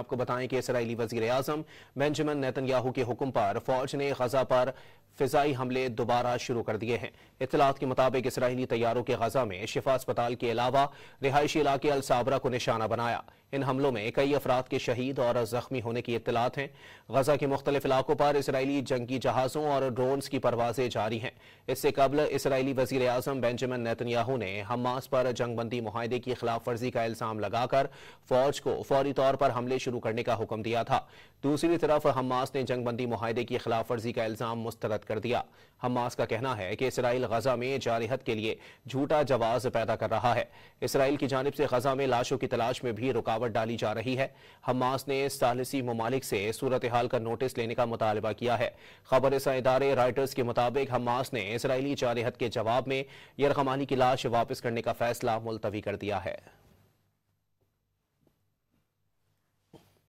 آپ کو بتائیں کہ اسرائیلی وزیر اعظم بنجمن نیتن یاہو کے حکم پر فوج نے غزہ پر فضائی حملے دوبارہ شروع کر دیے ہیں۔ اطلاعات کے مطابق اسرائیلی طیاروں کے غزہ میں شفا اسپتال کے علاوہ رہائشی علاقے الصابرہ کو نشانہ بنایا۔ ان حملوں میں کئی افراد کے شہید اور زخمی ہونے کی اطلاعات ہیں۔ غزہ کے مختلف علاقوں پر اسرائیلی جنگی جہازوں اور ڈرونز کی پروازیں جاری ہیں۔ اس سے قبل اسرائیلی وزیر اعظم بنجمن نیتن یاہو نے حماس پر جنگ بندی معاہدے کی خلاف ورزی کا الزام لگا کر فوج کو فوری طور پر حملے شروع کرنے کا حکم دیا تھا۔ دوسری طرف حماس نے جنگ بندی معاہدے کی خلاف ورزی کا الزام مسترد کر دیا۔ حماس کا کہنا ہے کہ اسرائیل غزہ میں جارحیت کے لیے جھوٹا جواز پیدا کر رہا ہے۔ اسرائیل کی جانب سے غزہ میں لاشوں کی تلاش میں بھی رکاوٹ ڈالی جا رہی ہے۔ حماس نے ثالثی ممالک سے صورتحال کا نوٹس لینے کا مطالبہ کیا ہے۔ خبر رساں ادارے رائٹرز کے مطابق حماس نے اسرائیلی جارحیت کے جواب میں یرغمالی کی لاش واپس کرنے کا فیصلہ ملتوی کر دیا ہے۔